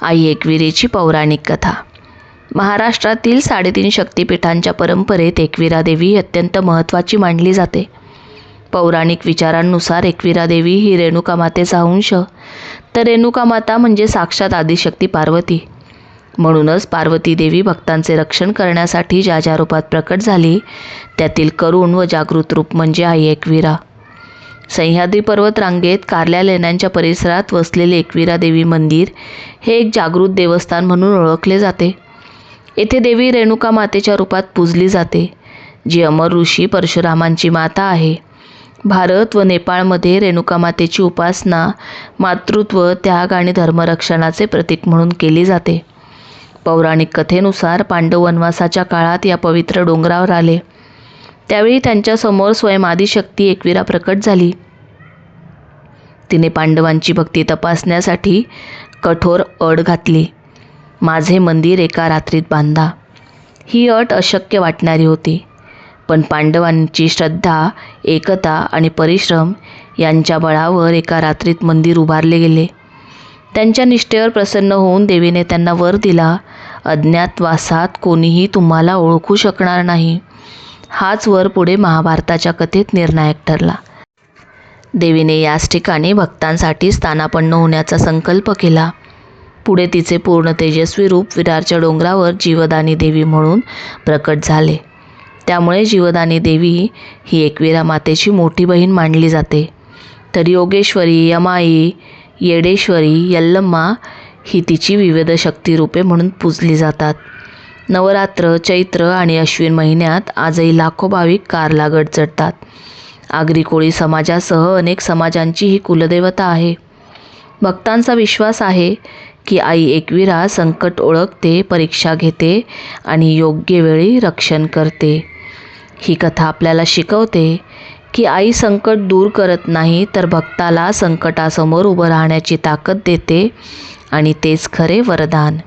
आई एकविरेची पौराणिक कथा. महाराष्ट्रातील 3.5 शक्तिपीठांच्या परंपरेत एकविरा देवी ही अत्यंत महत्त्वाची मानली जाते. पौराणिक विचारांनुसार एकविरा देवी ही रेणुका मातेचा अंश, तर रेणुका माता म्हणजे साक्षात आदिशक्ती पार्वती. म्हणूनच पार्वती देवी भक्तांचे रक्षण करण्यासाठी ज्या ज्या रूपात प्रकट झाली, त्यातील करुण व जागृत रूप म्हणजे आई एकविरा. सह्याद्री पर्वत रांगेत कारल्या लेण्यांच्या परिसरात वसलेले एकविरा देवी मंदिर हे एक जागृत देवस्थान म्हणून ओळखले जाते. येथे देवी रेणुका मातेच्या रूपात पूजली जाते, जी अमर ऋषी परशुरामांची माता आहे. भारत व नेपाळमध्ये रेणुका मातेची उपासना मातृत्व, त्याग आणि धर्मरक्षणाचे प्रतीक म्हणून केली जाते. पौराणिक कथेनुसार पांडव वनवासाच्या काळात या पवित्र डोंगरावर आले. त्यावेळी त्यांच्यासमोर स्वयं आदिशक्ती एकविरा प्रकट झाली. तिने पांडवांची भक्ती तपासण्यासाठी कठोर अट घातली. माझे मंदिर एका रात्रीत बांधा. ही अट अशक्य वाटणारी होती, पण पांडवांची श्रद्धा, एकता आणि परिश्रम यांच्या बळावर एका रात्रीत मंदिर उभारले गेले. त्यांच्या निष्ठेवर प्रसन्न होऊन देवीने त्यांना वर दिला, अज्ञातवासात कोणीही तुम्हाला ओळखू शकणार नाही. हाच वर पुढे महाभारताच्या कथेत निर्णायक ठरला. देवीने याच ठिकाणी भक्तांसाठी स्थानापन्न होण्याचा संकल्प केला. पुढे तिचे पूर्ण तेजस्वी रूप विरारच्या डोंगरावर जीवदानी देवी म्हणून प्रकट झाले. त्यामुळे जीवदानी देवी ही एकविरा मातेची मोठी बहीण मानली जाते. तर योगेश्वरी, यमाई, येडेश्वरी, यल्लम्मा ही तिची विविध शक्तिरूपे म्हणून पूजली जातात. नवरात्र, चैत्र आणि अश्विन महिन्यात आजही लाखो भाविक कारला गड चढतात. आगरी कोळी समाजासह अनेक समाजांची ही कुलदेवता आहे. भक्तांचा विश्वास आहे की आई एकविरा संकट ओळखते, परीक्षा घेते आणि योग्य वेळी रक्षण करते. ही कथा आपल्याला शिकवते की आई संकट दूर करत नाही, तर भक्ताला संकटासमोर उभं राहण्याची ताकद देते आणि तेच खरे वरदान.